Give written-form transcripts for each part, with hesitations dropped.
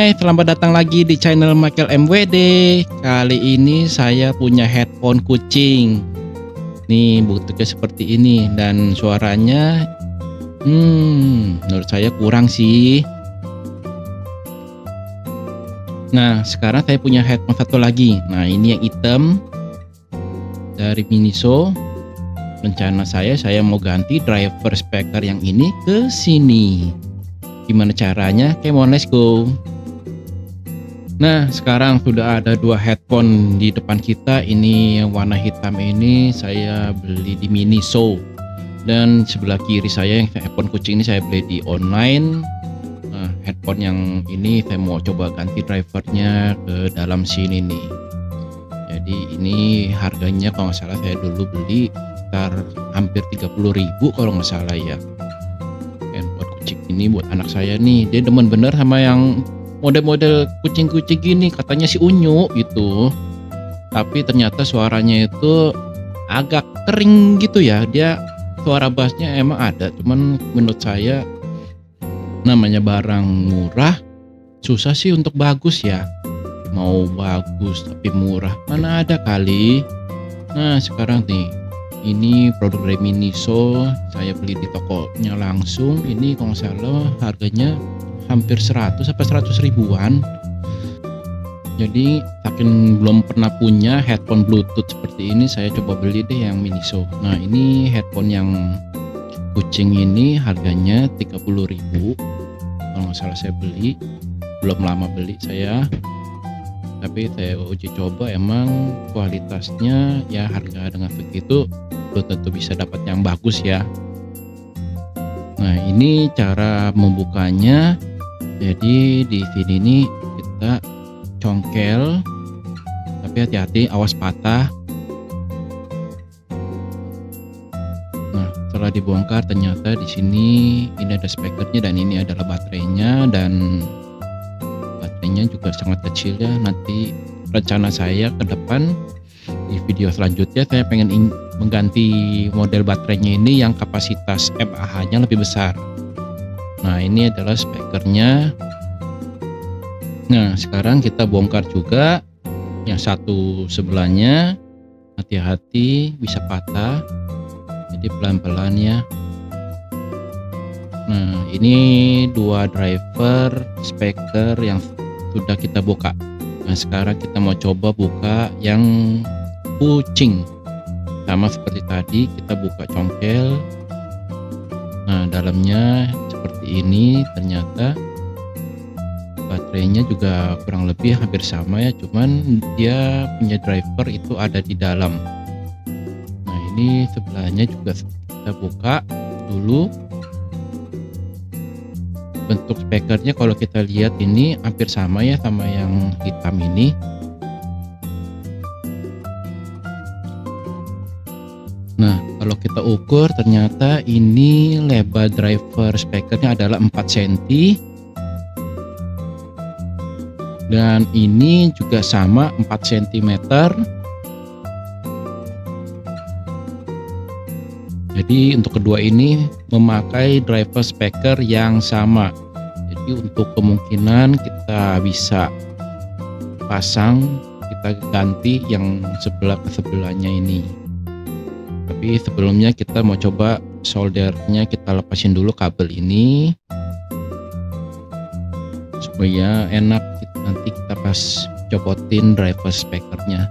Hai, selamat datang lagi di channel Michael MWD. Kali ini saya punya headphone kucing. Nih bentuknya seperti ini dan suaranya menurut saya kurang sih. Nah, sekarang saya punya headphone satu lagi. Nah, ini yang hitam dari Miniso. Rencana saya mau ganti driver speaker yang ini ke sini. Gimana caranya? Come on, let's go. Nah, sekarang sudah ada dua headphone di depan kita. Ini yang warna hitam ini saya beli di Miniso, dan sebelah kiri saya yang headphone kucing ini saya beli di online. Nah, headphone yang ini saya mau coba ganti drivernya ke dalam sini nih. Jadi ini harganya kalau nggak salah saya dulu beli sekitar hampir 30.000 kalau nggak salah ya. Headphone kucing ini buat anak saya nih, dia demen bener sama yang model-model kucing-kucing gini, katanya si unyu gitu. Tapi ternyata suaranya itu agak kering gitu ya. Dia suara bassnya emang ada, cuman menurut saya namanya barang murah susah sih untuk bagus ya. Mau bagus tapi murah mana ada kali. Nah, sekarang nih ini produk dari Miniso, saya beli di tokonya langsung. Ini kalau nggak salah harganya hampir 100 sampai 100 ribuan. Jadi saking belum pernah punya headphone bluetooth seperti ini, saya coba beli deh yang Miniso. Nah, ini headphone yang kucing ini harganya 30.000 kalau nggak salah saya beli. Belum lama beli saya, tapi saya uji coba, emang kualitasnya ya harga dengan begitu belum tentu bisa dapat yang bagus ya. Nah, ini cara membukanya. Jadi di sini nih kita congkel, tapi hati-hati awas patah. Nah, setelah dibongkar ternyata di sini ini ada speakernya dan ini adalah baterainya, dan baterainya juga sangat kecil ya. Nanti rencana saya ke depan di video selanjutnya saya pengen mengganti model baterainya ini yang kapasitas mAh-nya lebih besar. Nah, ini adalah speakernya. Nah, sekarang kita bongkar juga yang satu sebelahnya. Hati-hati bisa patah, jadi pelan-pelan ya. Nah, ini dua driver speaker yang sudah kita buka. Nah, sekarang kita mau coba buka yang kucing. Sama seperti tadi, kita buka congkel. Nah, dalamnya seperti ini. Ternyata baterainya juga kurang lebih hampir sama ya, cuman dia punya driver itu ada di dalam. Nah, ini sebelahnya juga kita buka dulu. Bentuk speakernya kalau kita lihat ini hampir sama ya sama yang hitam ini. Nah, kalau kita ukur ternyata ini lebar driver speakernya adalah 4 cm, dan ini juga sama 4 cm. Jadi untuk kedua ini memakai driver speaker yang sama. Jadi untuk kemungkinan kita bisa pasang, kita ganti yang sebelah ke sebelahnya ini. Tapi sebelumnya kita mau coba soldernya, kita lepasin dulu kabel ini supaya enak nanti kita pas copotin driver speakernya.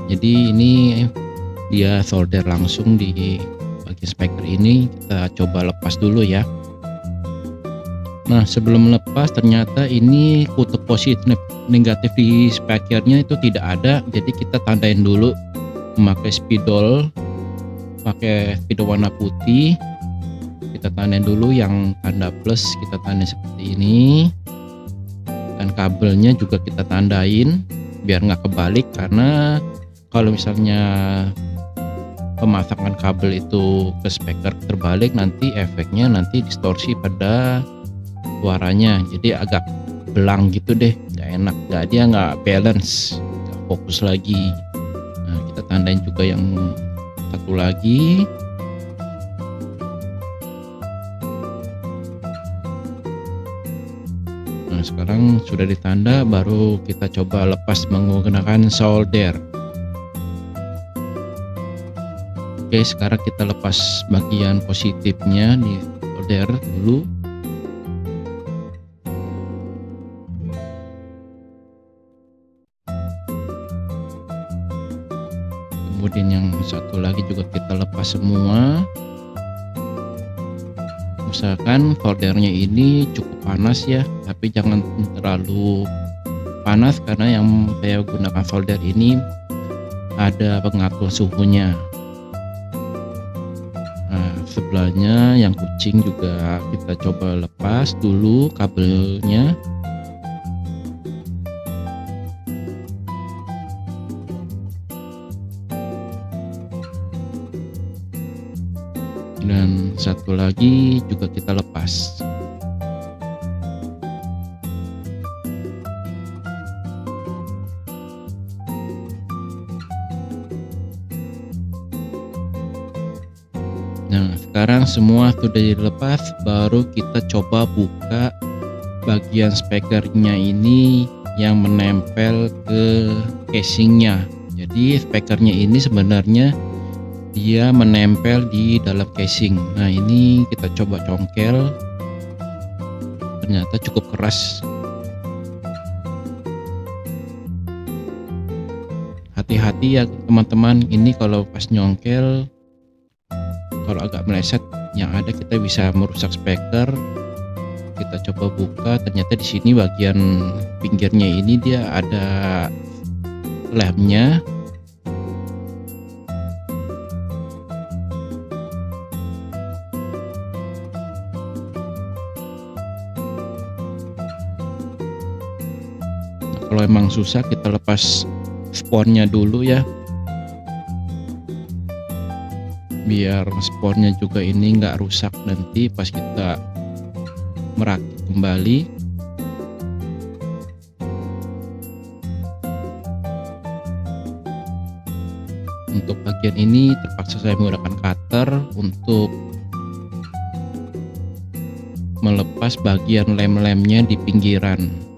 Jadi ini dia solder langsung di bagian speaker ini. Kita coba lepas dulu ya. Nah, sebelum lepas ternyata ini kutub positif negatif di speakernya itu tidak ada. Jadi kita tandain dulu memakai spidol, pakai spidol warna putih. Kita tandain dulu yang tanda plus, kita tandain seperti ini. Dan kabelnya juga kita tandain biar nggak kebalik, karena kalau misalnya pemasangan kabel itu ke speaker terbalik, nanti efeknya nanti distorsi pada suaranya, jadi agak belang gitu deh, nggak enak, dia nggak balance, nggak fokus lagi. Nah, kita tandain juga yang satu lagi. Nah, Nah, sekarang sudah ditanda, baru kita coba lepas menggunakan solder. Oke, sekarang kita lepas bagian positifnya di solder dulu. Kemudian yang satu lagi juga kita lepas semua. Usahakan soldernya ini cukup panas ya, tapi jangan terlalu panas karena yang saya gunakan solder ini ada pengatur suhunya. Nah, sebelahnya yang kucing juga kita coba lepas dulu kabelnya. Dan satu lagi juga kita lepas. Nah, sekarang semua sudah dilepas, baru kita coba buka bagian speakernya ini yang menempel ke casingnya. Jadi speakernya ini sebenarnya dia menempel di dalam casing. Nah, ini kita coba congkel, ternyata cukup keras. Hati-hati ya teman-teman, ini kalau pas nyongkel, kalau agak meleset yang ada kita bisa merusak speaker. Kita coba buka, ternyata di sini bagian pinggirnya ini dia ada lemnya. Kalau emang susah kita lepas sponnya dulu ya, biar sponnya juga ini nggak rusak nanti pas kita merakit kembali. Untuk bagian ini terpaksa saya menggunakan cutter untuk melepas bagian lem-lemnya di pinggiran.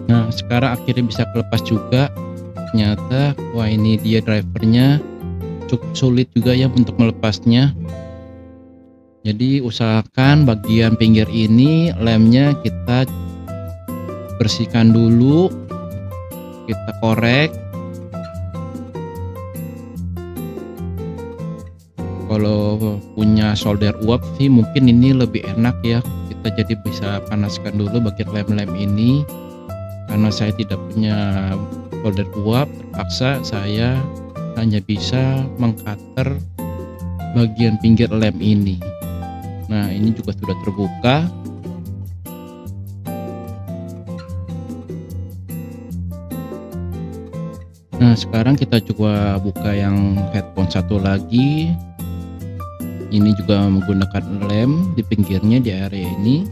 Nah, sekarang akhirnya bisa kelepas juga. Ternyata wah, ini dia drivernya cukup sulit juga ya untuk melepasnya. Jadi usahakan bagian pinggir ini lemnya kita bersihkan dulu, kita korek. Kalau punya solder uap sih mungkin ini lebih enak ya, kita jadi bisa panaskan dulu bagian lem-lem ini. Karena saya tidak punya solder uap, terpaksa saya hanya bisa mengcutter bagian pinggir lem ini. Nah, ini juga sudah terbuka. Nah, sekarang kita coba buka yang headphone satu lagi. Ini juga menggunakan lem di pinggirnya di area ini.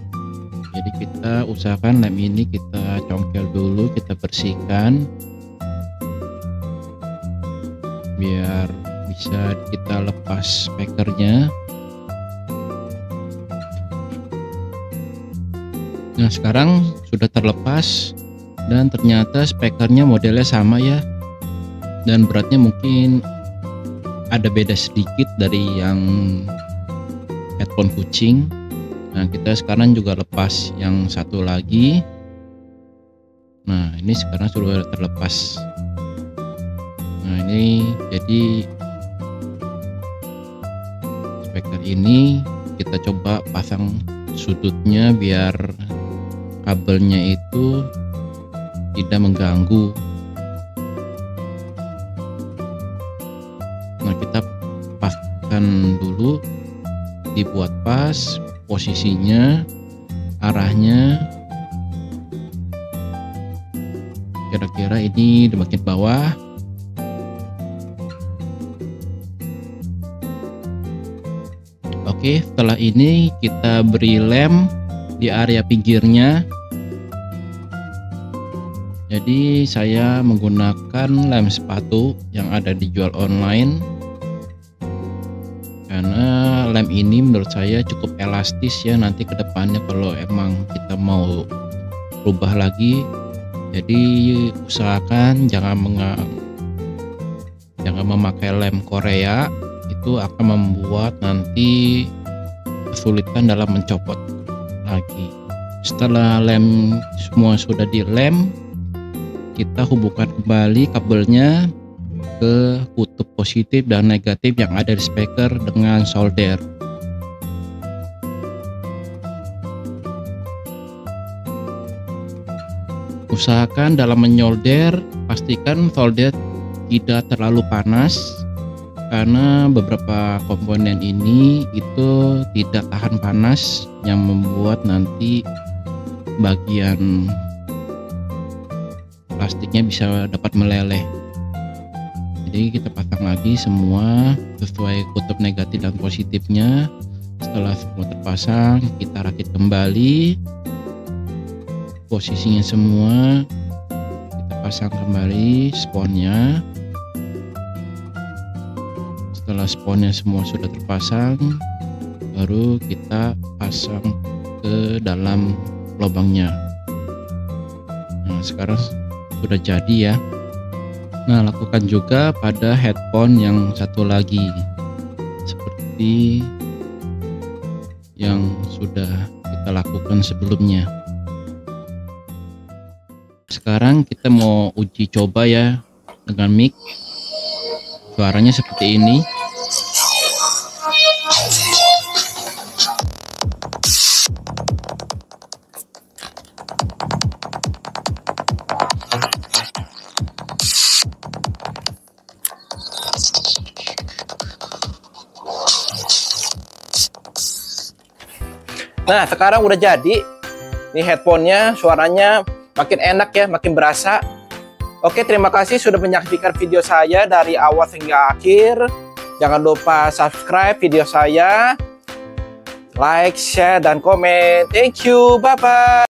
Jadi kita usahakan lem ini kita congkel dulu, kita bersihkan biar bisa kita lepas speakernya. Nah, sekarang sudah terlepas dan ternyata speakernya modelnya sama ya, dan beratnya mungkin ada beda sedikit dari yang headphone kucing. Nah, kita sekarang juga lepas yang satu lagi. Nah, ini sekarang sudah terlepas. Nah, ini jadi speaker ini kita coba pasang sudutnya biar kabelnya itu tidak mengganggu. Nah, kita paskan dulu, dibuat pas posisinya, arahnya kira-kira ini di bagian bawah. Oke, setelah ini kita beri lem di area pinggirnya. Jadi saya menggunakan lem sepatu yang ada dijual online, karena lem ini menurut saya cukup elastis ya nanti ke depannya kalau emang kita mau rubah lagi. Jadi usahakan jangan memakai lem Korea, itu akan membuat nanti kesulitan dalam mencopot lagi. Setelah lem semua sudah dilem, kita hubungkan kembali kabelnya ke kutub positif dan negatif yang ada di speaker dengan solder. Usahakan dalam menyolder, pastikan solder tidak terlalu panas, karena beberapa komponen ini itu tidak tahan panas yang membuat nanti bagian plastiknya bisa dapat meleleh. Jadi kita pasang lagi semua sesuai kutub negatif dan positifnya. Setelah semua terpasang, kita rakit kembali posisinya semua, kita pasang kembali sponnya. Setelah sponnya semua sudah terpasang, baru kita pasang ke dalam lubangnya. Nah, sekarang sudah jadi ya. Nah, lakukan juga pada headphone yang satu lagi, seperti yang sudah kita lakukan sebelumnya. Sekarang kita mau uji coba ya dengan mic. Suaranya seperti ini. Nah, sekarang udah jadi. Ini headphone-nya, suaranya makin enak ya, makin berasa. Oke, terima kasih sudah menyaksikan video saya dari awal hingga akhir. Jangan lupa subscribe video saya, like, share, dan komen. Thank you, bye-bye.